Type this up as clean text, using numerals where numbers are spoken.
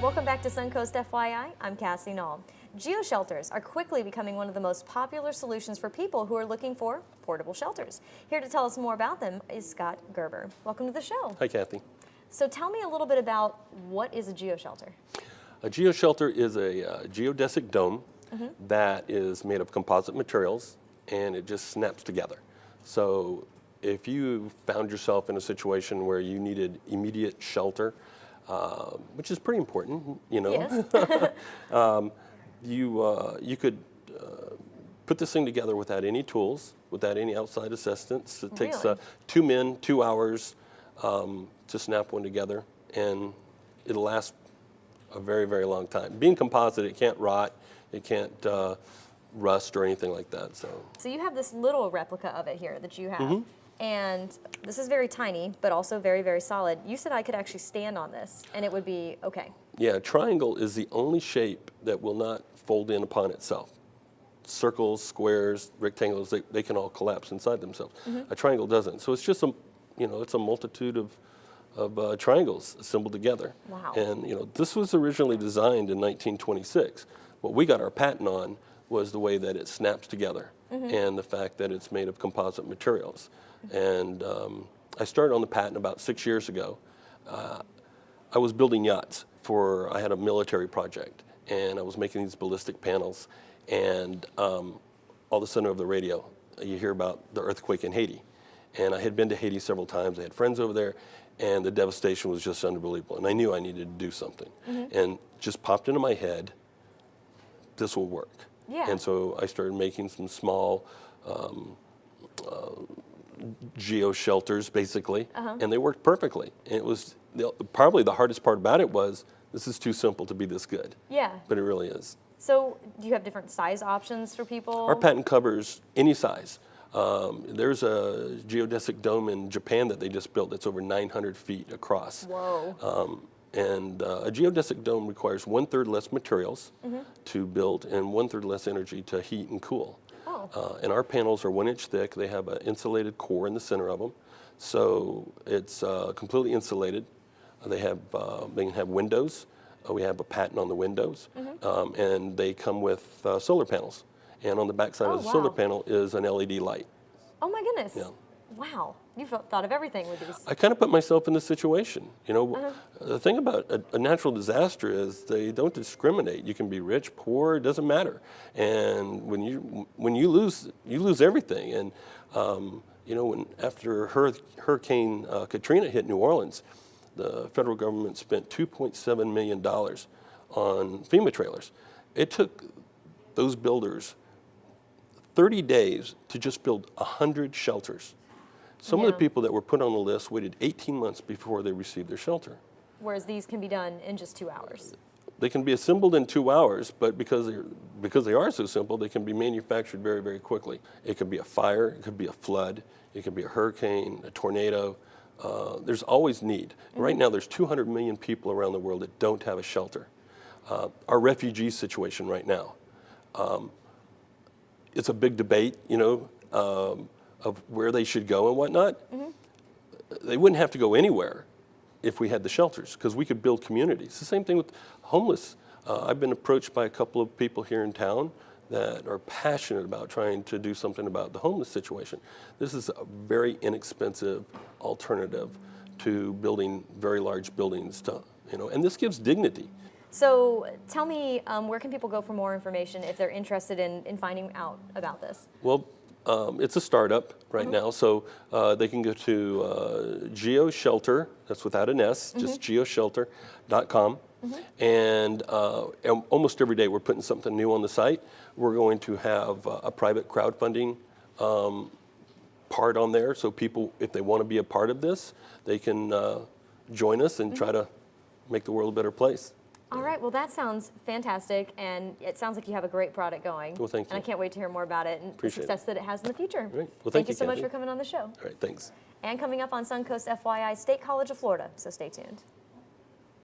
Welcome back to Suncoast FYI. I'm Cassie Knoll. Geo Shelters are quickly becoming one of the most popular solutions for people who are looking for portable shelters. Here to tell us more about them is Scott Gerber. Welcome to the show. Hi, Kathy. So tell me a little bit about what is a Geo Shelter? A Geo Shelter is a geodesic dome that is made of composite materials, and it just snaps together. So if you found yourself in a situation where you needed immediate shelter, which is pretty important, you know, Yes. you could put this thing together without any tools, without any outside assistance. It takes Really? 2 men, 2 hours to snap one together, and it'll last a very, very long time. Being composite, it can't rot, it can't rust or anything like that. So You have this little replica of it here that you have. And this is very tiny, but also very, very solid. You said I could actually stand on this and it would be okay. yeah, a triangle is the only shape that will not fold in upon itself. Circles, squares, rectangles, they can all collapse inside themselves. A triangle doesn't. So it's just it's a multitude of triangles assembled together. Wow. And this was originally designed in 1926. What we got our patent on was the way that it snaps together and the fact that it's made of composite materials. And I started on the patent about 6 years ago. I was building yachts I had a military project, and I was making these ballistic panels, and all of a sudden over the radio, you hear about the earthquake in Haiti. And I had been to Haiti several times. I had friends over there, and the devastation was just unbelievable. And I knew I needed to do something. And just popped into my head, this will work. Yeah. And so I started making some small Geo Shelters, basically, and they worked perfectly. And it was probably the hardest part about it was this is too simple to be this good. Yeah. But it really is. So do you have different size options for people? Our patent covers any size. There's a geodesic dome in Japan that they just built that's over 900 feet across. Whoa. And a geodesic dome requires 1/3 less materials to build and 1/3 less energy to heat and cool. Oh. And our panels are 1 inch thick. They have an insulated core in the center of them. So it's completely insulated. They can have windows. We have a patent on the windows. And they come with solar panels. And on the back side of the solar panel is an LED light. Oh my goodness. Yeah. Wow. You've thought of everything with these. I kind of put myself in this situation. The thing about a natural disaster is they don't discriminate. You can be rich, poor, it doesn't matter. And when you lose everything. And when after Hurricane Katrina hit New Orleans, the federal government spent $2.7 million on FEMA trailers. It took those builders 30 days to just build 100 shelters. Some of the people that were put on the list waited 18 months before they received their shelter. Whereas these can be done in just 2 hours. They can be assembled in 2 hours, but because they are so simple, they can be manufactured very, very quickly. It could be a fire, it could be a flood, it could be a hurricane, a tornado. There's always need. Right now, there's 200 million people around the world that don't have a shelter. Our refugee situation right now, it's a big debate, of where they should go and whatnot. They wouldn't have to go anywhere if we had the shelters, because we could build communities. The same thing with homeless. I've been approached by a couple of people here in town that are passionate about trying to do something about the homeless situation. This is a very inexpensive alternative to building very large buildings, and this gives dignity. So tell me, where can people go for more information if they're interested in finding out about this? Well, it's a startup right now, so they can go to Geo Shelter, that's without an S, just geoshelter.com. And almost every day we're putting something new on the site. We're going to have a private crowdfunding part on there, so people, if they want to be a part of this, they can join us and try to make the world a better place. All right, well that sounds fantastic, and it sounds like you have a great product going. Well, thank you. And I can't wait to hear more about it and the success that it has in the future. Great. Well, thank you so much Kathy. for coming on the show. All right, thanks. And coming up on Suncoast FYI, State College of Florida, so stay tuned.